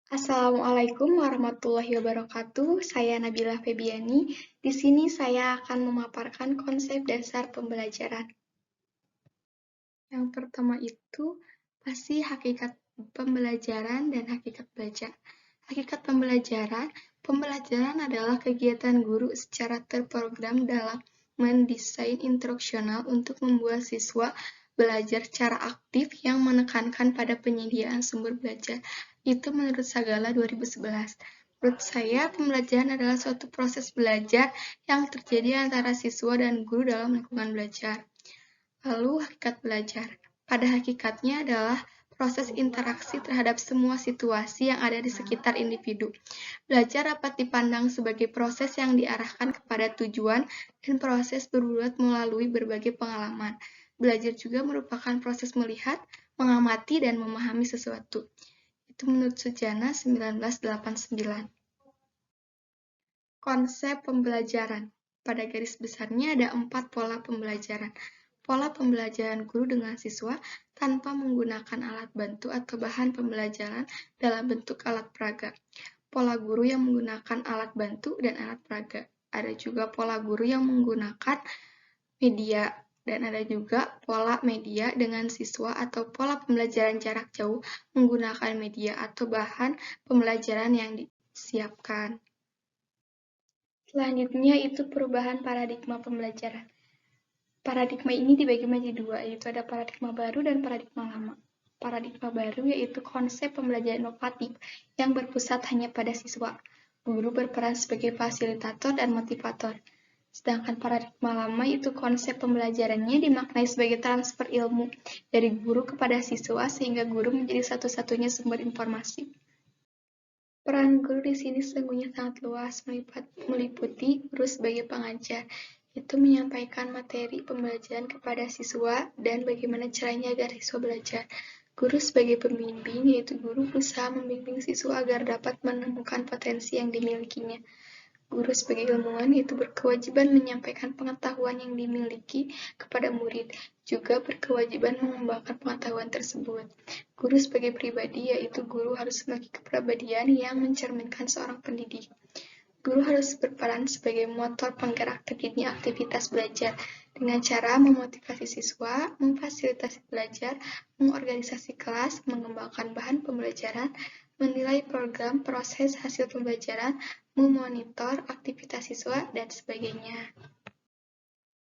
Assalamualaikum warahmatullahi wabarakatuh. Saya Nabila Febiani. Di sini saya akan memaparkan konsep dasar pembelajaran. Yang pertama itu pasti hakikat pembelajaran dan hakikat belajar. Hakikat pembelajaran adalah kegiatan guru secara terprogram dalam mendesain instruksional untuk membuat siswa belajar secara aktif yang menekankan pada penyediaan sumber belajar. Itu menurut Sagala 2011. Menurut saya, pembelajaran adalah suatu proses belajar yang terjadi antara siswa dan guru dalam lingkungan belajar. Lalu, hakikat belajar. Pada hakikatnya adalah proses interaksi terhadap semua situasi yang ada di sekitar individu. Belajar dapat dipandang sebagai proses yang diarahkan kepada tujuan dan proses berbuat melalui berbagai pengalaman. Belajar juga merupakan proses melihat, mengamati, dan memahami sesuatu. Itu menurut Sujana 1989. Konsep pembelajaran. Pada garis besarnya ada 4 pola pembelajaran. Pola pembelajaran guru dengan siswa tanpa menggunakan alat bantu atau bahan pembelajaran dalam bentuk alat peraga. Pola guru yang menggunakan alat bantu dan alat peraga. Ada juga pola guru yang menggunakan media, dan ada juga pola media dengan siswa atau pola pembelajaran jarak jauh menggunakan media atau bahan pembelajaran yang disiapkan. Selanjutnya itu perubahan paradigma pembelajaran. Paradigma ini dibagi menjadi dua, yaitu ada paradigma baru dan paradigma lama. Paradigma baru yaitu konsep pembelajaran inovatif yang berpusat hanya pada siswa. Guru berperan sebagai fasilitator dan motivator. Sedangkan paradigma lama itu konsep pembelajarannya dimaknai sebagai transfer ilmu dari guru kepada siswa sehingga guru menjadi satu-satunya sumber informasi. Peran guru di sini sesungguhnya sangat luas, meliputi guru sebagai pengajar, itu menyampaikan materi pembelajaran kepada siswa dan bagaimana caranya agar siswa belajar. Guru sebagai pembimbing, yaitu guru berusaha membimbing siswa agar dapat menemukan potensi yang dimilikinya. Guru sebagai ilmuwan yaitu berkewajiban menyampaikan pengetahuan yang dimiliki kepada murid, juga berkewajiban mengembangkan pengetahuan tersebut. Guru sebagai pribadi yaitu guru harus memiliki kepribadian yang mencerminkan seorang pendidik. Guru harus berperan sebagai motor penggerak terjadinya aktivitas belajar dengan cara memotivasi siswa, memfasilitasi belajar, mengorganisasi kelas, mengembangkan bahan pembelajaran, menilai program proses hasil pembelajaran, memonitor aktivitas siswa, dan sebagainya.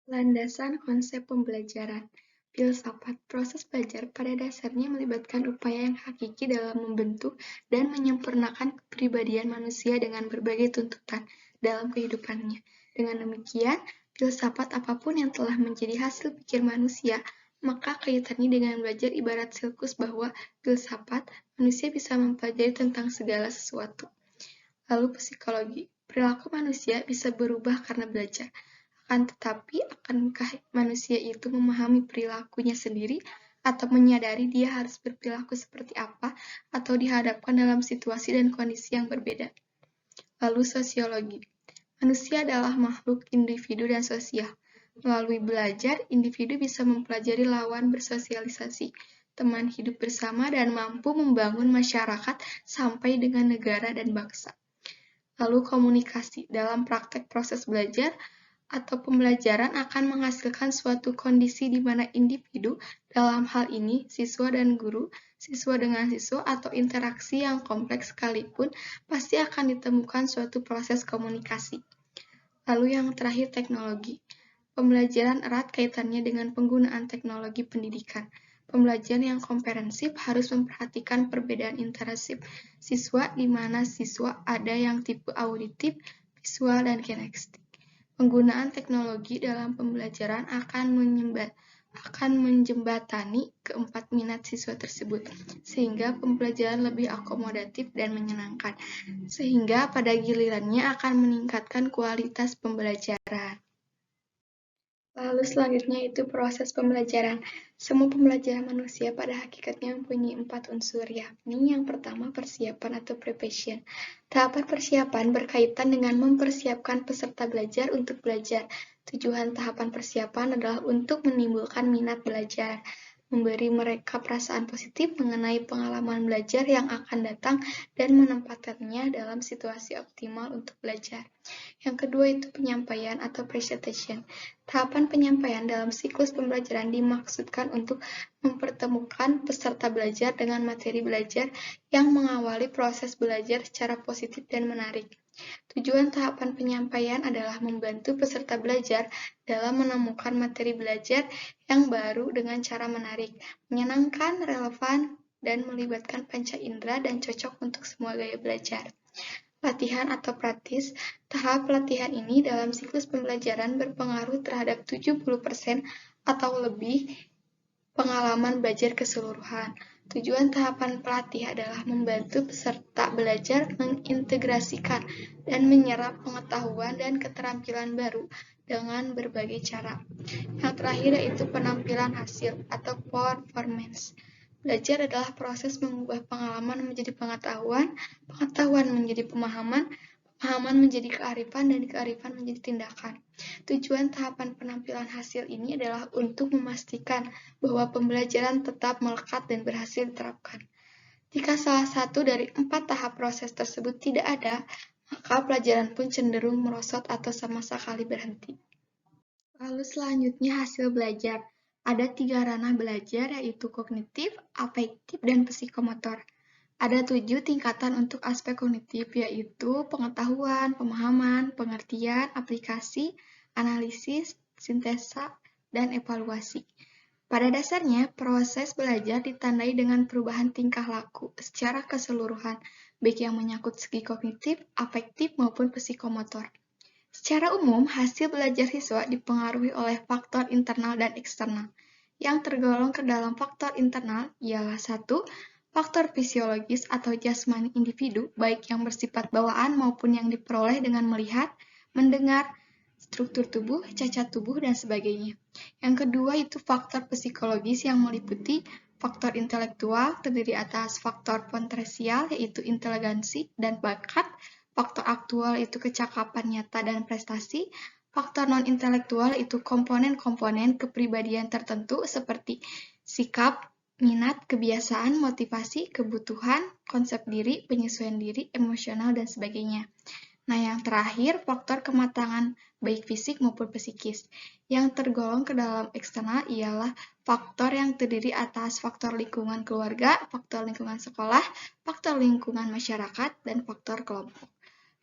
Landasan konsep pembelajaran. Filsafat proses belajar pada dasarnya melibatkan upaya yang hakiki dalam membentuk dan menyempurnakan kepribadian manusia dengan berbagai tuntutan dalam kehidupannya. Dengan demikian, filsafat apapun yang telah menjadi hasil pikir manusia, maka kaitannya dengan belajar ibarat silkus bahwa filsafat manusia bisa mempelajari tentang segala sesuatu. Lalu psikologi. Perilaku manusia bisa berubah karena belajar. Akan tetapi, akankah manusia itu memahami perilakunya sendiri atau menyadari dia harus berperilaku seperti apa atau dihadapkan dalam situasi dan kondisi yang berbeda? Lalu sosiologi. Manusia adalah makhluk individu dan sosial. Melalui belajar, individu bisa mempelajari lawan bersosialisasi, teman hidup bersama, dan mampu membangun masyarakat sampai dengan negara dan bangsa. Lalu komunikasi. Dalam praktek proses belajar atau pembelajaran akan menghasilkan suatu kondisi di mana individu, dalam hal ini siswa dan guru, siswa dengan siswa, atau interaksi yang kompleks sekalipun, pasti akan ditemukan suatu proses komunikasi. Lalu yang terakhir teknologi. Pembelajaran erat kaitannya dengan penggunaan teknologi pendidikan. Pembelajaran yang komprehensif harus memperhatikan perbedaan interaksi siswa di mana siswa ada yang tipe auditif, visual, dan kinestetik. Penggunaan teknologi dalam pembelajaran akan menjembatani keempat minat siswa tersebut, sehingga pembelajaran lebih akomodatif dan menyenangkan, sehingga pada gilirannya akan meningkatkan kualitas pembelajaran. Lalu selanjutnya itu proses pembelajaran. Semua pembelajaran manusia pada hakikatnya mempunyai 4 unsur, yakni yang pertama persiapan atau preparation. Tahapan persiapan berkaitan dengan mempersiapkan peserta belajar untuk belajar. Tujuan tahapan persiapan adalah untuk menimbulkan minat belajar. memberi mereka perasaan positif mengenai pengalaman belajar yang akan datang dan menempatkannya dalam situasi optimal untuk belajar. Yang kedua itu penyampaian atau presentation. Tahapan penyampaian dalam siklus pembelajaran dimaksudkan untuk mempertemukan peserta belajar dengan materi belajar yang mengawali proses belajar secara positif dan menarik. Tujuan tahapan penyampaian adalah membantu peserta belajar dalam menemukan materi belajar yang baru dengan cara menarik, menyenangkan, relevan, dan melibatkan panca indera dan cocok untuk semua gaya belajar. Latihan atau praktis, tahap latihan ini dalam siklus pembelajaran berpengaruh terhadap 70% atau lebih pengalaman belajar keseluruhan. Tujuan tahapan pelatih adalah membantu peserta belajar mengintegrasikan dan menyerap pengetahuan dan keterampilan baru dengan berbagai cara. Yang terakhir yaitu penampilan hasil atau performance. Belajar adalah proses mengubah pengalaman menjadi pengetahuan, pengetahuan menjadi pemahaman, pemahaman menjadi kearifan, dan kearifan menjadi tindakan. Tujuan tahapan penampilan hasil ini adalah untuk memastikan bahwa pembelajaran tetap melekat dan berhasil diterapkan. Jika salah satu dari 4 tahap proses tersebut tidak ada, maka pelajaran pun cenderung merosot atau sama sekali berhenti. Lalu selanjutnya hasil belajar. Ada 3 ranah belajar yaitu kognitif, afektif, dan psikomotor. Ada 7 tingkatan untuk aspek kognitif yaitu pengetahuan, pemahaman, pengertian, aplikasi, analisis, sintesa, dan evaluasi. Pada dasarnya, proses belajar ditandai dengan perubahan tingkah laku secara keseluruhan, baik yang menyangkut segi kognitif, afektif, maupun psikomotor. Secara umum, hasil belajar siswa dipengaruhi oleh faktor internal dan eksternal. Yang tergolong ke dalam faktor internal ialah 1. Faktor fisiologis atau jasmani individu, baik yang bersifat bawaan maupun yang diperoleh dengan melihat, mendengar, struktur tubuh, cacat tubuh, dan sebagainya. Yang kedua itu faktor psikologis yang meliputi faktor intelektual, terdiri atas faktor potensial yaitu inteligensi dan bakat, faktor aktual itu kecakapan nyata dan prestasi, faktor non-intelektual itu komponen-komponen kepribadian tertentu seperti sikap, minat, kebiasaan, motivasi, kebutuhan, konsep diri, penyesuaian diri, emosional, dan sebagainya. Nah, yang terakhir, faktor kematangan baik fisik maupun psikis. Yang tergolong ke dalam eksternal ialah faktor yang terdiri atas faktor lingkungan keluarga, faktor lingkungan sekolah, faktor lingkungan masyarakat, dan faktor kelompok.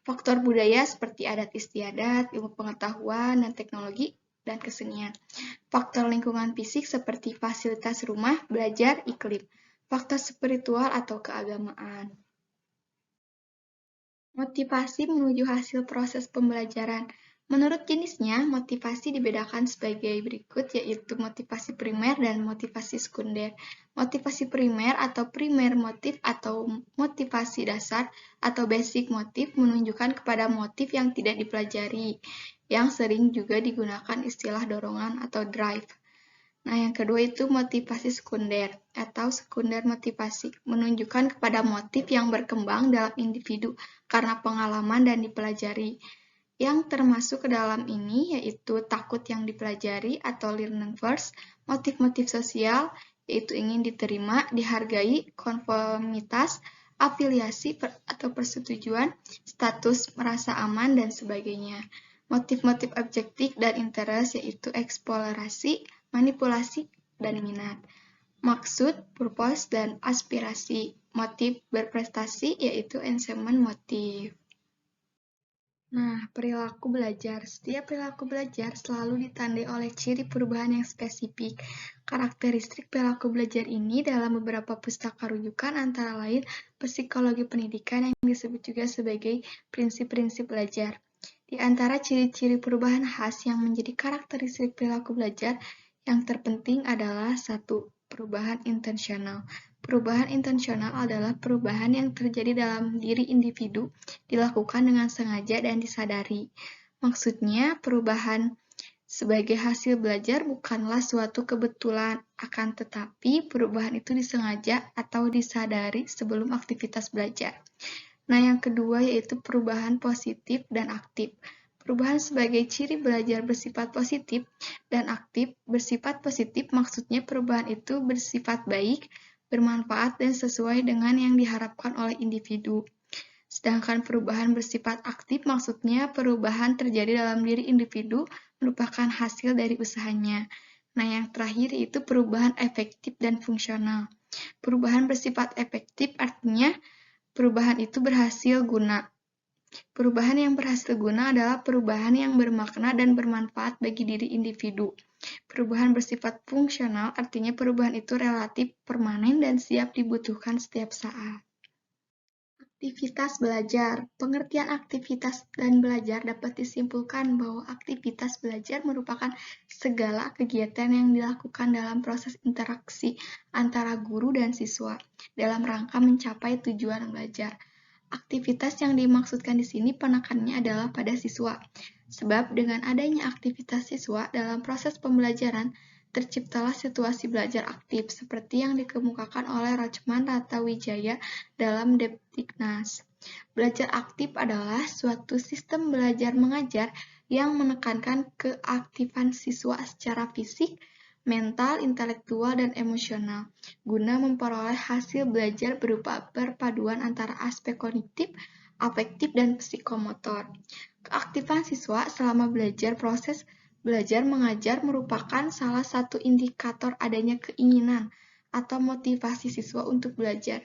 Faktor budaya seperti adat istiadat, ilmu pengetahuan, dan teknologi, dan kesenian. Faktor lingkungan fisik seperti fasilitas rumah, belajar, iklim. Faktor spiritual atau keagamaan. Motivasi menuju hasil proses pembelajaran. Menurut jenisnya, motivasi dibedakan sebagai berikut, yaitu motivasi primer dan motivasi sekunder. Motivasi primer atau primer motif atau motivasi dasar atau basic motif menunjukkan kepada motif yang tidak dipelajari, yang sering juga digunakan istilah dorongan atau drive. Nah, yang kedua itu motivasi sekunder atau sekunder motivasi, menunjukkan kepada motif yang berkembang dalam individu karena pengalaman dan dipelajari. Yang termasuk ke dalam ini yaitu takut yang dipelajari atau learning first, motif-motif sosial yaitu ingin diterima, dihargai, konformitas, afiliasi atau persetujuan, status merasa aman, dan sebagainya. Motif-motif objektif dan interest yaitu eksplorasi, manipulasi, dan minat. Maksud, purpose, dan aspirasi. Motif berprestasi yaitu achievement motif. Nah, perilaku belajar. Setiap perilaku belajar selalu ditandai oleh ciri perubahan yang spesifik. Karakteristik perilaku belajar ini dalam beberapa pustaka rujukan antara lain psikologi pendidikan yang disebut juga sebagai prinsip-prinsip belajar. Di antara ciri-ciri perubahan khas yang menjadi karakteristik perilaku belajar, yang terpenting adalah 1. Perubahan intensional. Perubahan intensional adalah perubahan yang terjadi dalam diri individu, dilakukan dengan sengaja dan disadari. Maksudnya, perubahan sebagai hasil belajar bukanlah suatu kebetulan, akan tetapi perubahan itu disengaja atau disadari sebelum aktivitas belajar. Nah, yang kedua yaitu perubahan positif dan aktif. Perubahan sebagai ciri belajar bersifat positif dan aktif. Bersifat positif maksudnya perubahan itu bersifat baik, bermanfaat, dan sesuai dengan yang diharapkan oleh individu. Sedangkan perubahan bersifat aktif maksudnya perubahan terjadi dalam diri individu merupakan hasil dari usahanya. Nah, yang terakhir yaitu perubahan efektif dan fungsional. Perubahan bersifat efektif artinya perubahan itu berhasil guna. Perubahan yang berhasil guna adalah perubahan yang bermakna dan bermanfaat bagi diri individu. Perubahan bersifat fungsional artinya perubahan itu relatif, permanen, dan siap dibutuhkan setiap saat. Aktivitas belajar. Pengertian aktivitas dan belajar dapat disimpulkan bahwa aktivitas belajar merupakan segala kegiatan yang dilakukan dalam proses interaksi antara guru dan siswa dalam rangka mencapai tujuan belajar. Aktivitas yang dimaksudkan di sini penekanannya adalah pada siswa. Sebab dengan adanya aktivitas siswa dalam proses pembelajaran, terciptalah situasi belajar aktif seperti yang dikemukakan oleh Rachman Ratawijaya dalam Depdiknas. Belajar aktif adalah suatu sistem belajar mengajar yang menekankan keaktifan siswa secara fisik, mental, intelektual, dan emosional, guna memperoleh hasil belajar berupa perpaduan antara aspek kognitif, afektif, dan psikomotor. Keaktifan siswa selama belajar proses belajar mengajar merupakan salah satu indikator adanya keinginan atau motivasi siswa untuk belajar.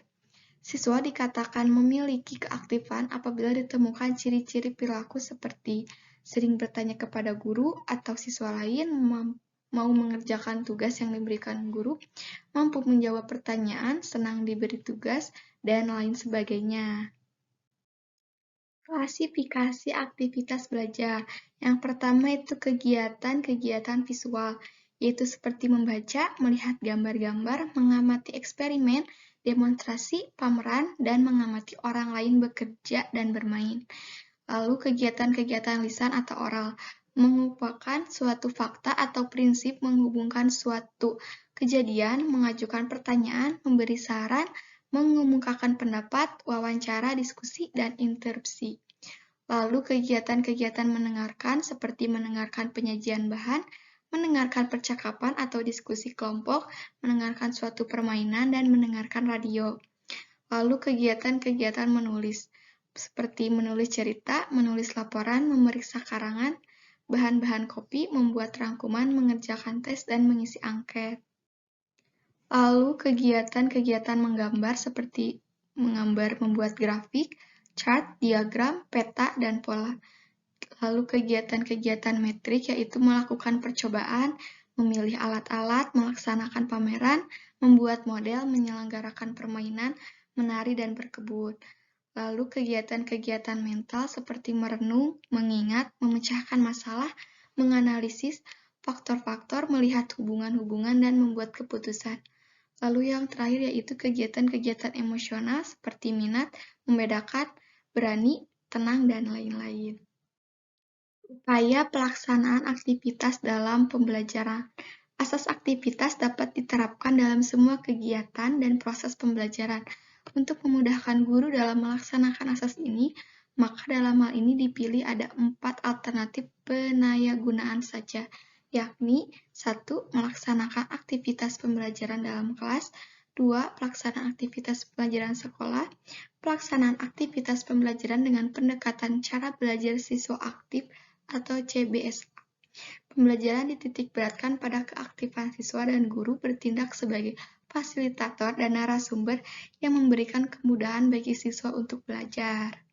Siswa dikatakan memiliki keaktifan apabila ditemukan ciri-ciri perilaku seperti sering bertanya kepada guru atau siswa lain, mau mengerjakan tugas yang diberikan guru, mampu menjawab pertanyaan, senang diberi tugas, dan lain sebagainya. Klasifikasi aktivitas belajar. Yang pertama itu kegiatan-kegiatan visual, yaitu seperti membaca, melihat gambar-gambar, mengamati eksperimen, demonstrasi, pameran, dan mengamati orang lain bekerja dan bermain. Lalu kegiatan-kegiatan lisan atau oral mengupakan suatu fakta atau prinsip, menghubungkan suatu kejadian, mengajukan pertanyaan, memberi saran, mengemukakan pendapat, wawancara, diskusi, dan interupsi. Lalu kegiatan-kegiatan mendengarkan seperti mendengarkan penyajian bahan, mendengarkan percakapan atau diskusi kelompok, mendengarkan suatu permainan, dan mendengarkan radio. Lalu kegiatan-kegiatan menulis seperti menulis cerita, menulis laporan, memeriksa karangan, bahan-bahan kopi, membuat rangkuman, mengerjakan tes, dan mengisi angket. Lalu kegiatan-kegiatan menggambar seperti menggambar, membuat grafik, chart, diagram, peta, dan pola. Lalu kegiatan-kegiatan metrik yaitu melakukan percobaan, memilih alat-alat, melaksanakan pameran, membuat model, menyelenggarakan permainan, menari, dan berkebun. Lalu kegiatan-kegiatan mental seperti merenung, mengingat, memecahkan masalah, menganalisis faktor-faktor, melihat hubungan-hubungan, dan membuat keputusan. Lalu yang terakhir yaitu kegiatan-kegiatan emosional seperti minat, membedakan, berani, tenang, dan lain-lain. Upaya pelaksanaan aktivitas dalam pembelajaran. Asas aktivitas dapat diterapkan dalam semua kegiatan dan proses pembelajaran. Untuk memudahkan guru dalam melaksanakan asas ini, maka dalam hal ini dipilih ada 4 alternatif penayagunaan saja, yakni 1. Melaksanakan aktivitas pembelajaran dalam kelas, 2. Pelaksanaan aktivitas pembelajaran sekolah, pelaksanaan aktivitas pembelajaran dengan pendekatan cara belajar siswa aktif atau CBSA. Pembelajaran dititik beratkan pada keaktifan siswa dan guru bertindak sebagai fasilitator dan narasumber yang memberikan kemudahan bagi siswa untuk belajar.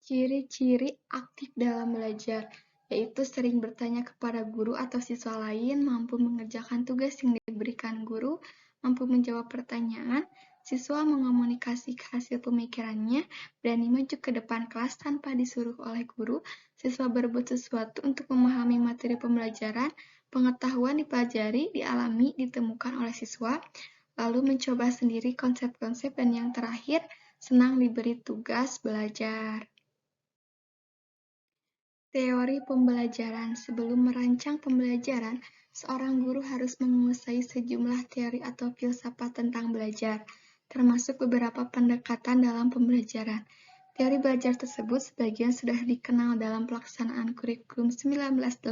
Ciri-ciri aktif dalam belajar, yaitu sering bertanya kepada guru atau siswa lain, mampu mengerjakan tugas yang diberikan guru, mampu menjawab pertanyaan, siswa mengomunikasi hasil pemikirannya, berani maju ke depan kelas tanpa disuruh oleh guru, siswa berbuat sesuatu untuk memahami materi pembelajaran, pengetahuan dipelajari, dialami, ditemukan oleh siswa, lalu mencoba sendiri konsep-konsep, dan yang terakhir, senang diberi tugas belajar. Teori pembelajaran. Sebelum merancang pembelajaran, seorang guru harus menguasai sejumlah teori atau filsafat tentang belajar, termasuk beberapa pendekatan dalam pembelajaran. Teori belajar tersebut sebagian sudah dikenal dalam pelaksanaan Kurikulum 1984,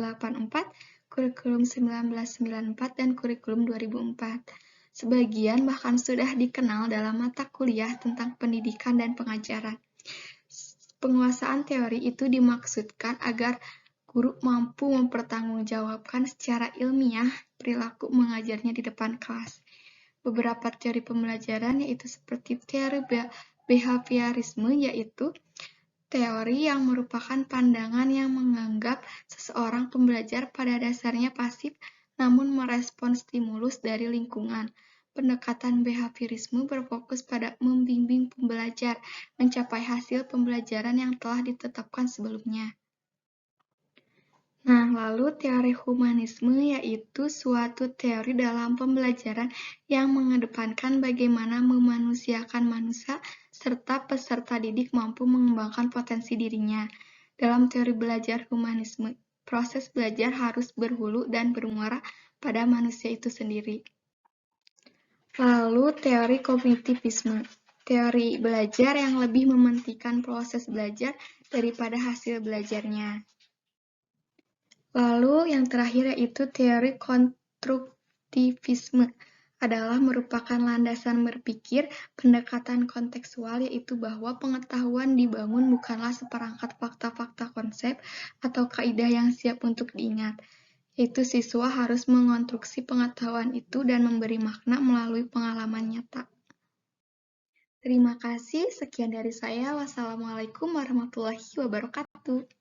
Kurikulum 1994, dan Kurikulum 2004. Sebagian bahkan sudah dikenal dalam mata kuliah tentang pendidikan dan pengajaran. Penguasaan teori itu dimaksudkan agar guru mampu mempertanggungjawabkan secara ilmiah perilaku mengajarnya di depan kelas. Beberapa teori pembelajaran yaitu seperti teori behaviorisme, yaitu teori yang merupakan pandangan yang menganggap seseorang pembelajar pada dasarnya pasif namun merespon stimulus dari lingkungan. Pendekatan behaviorisme berfokus pada membimbing pembelajar mencapai hasil pembelajaran yang telah ditetapkan sebelumnya. Nah, lalu teori humanisme yaitu suatu teori dalam pembelajaran yang mengedepankan bagaimana memanusiakan manusia serta peserta didik mampu mengembangkan potensi dirinya. Dalam teori belajar humanisme, proses belajar harus berhulu dan bermuara pada manusia itu sendiri. Lalu teori kognitivisme, teori belajar yang lebih mementingkan proses belajar daripada hasil belajarnya. Lalu yang terakhir yaitu teori konstruktivisme adalah merupakan landasan berpikir pendekatan kontekstual, yaitu bahwa pengetahuan dibangun bukanlah seperangkat fakta-fakta konsep atau kaidah yang siap untuk diingat, yaitu siswa harus mengonstruksi pengetahuan itu dan memberi makna melalui pengalaman nyata. Terima kasih, sekian dari saya. Wassalamualaikum warahmatullahi wabarakatuh.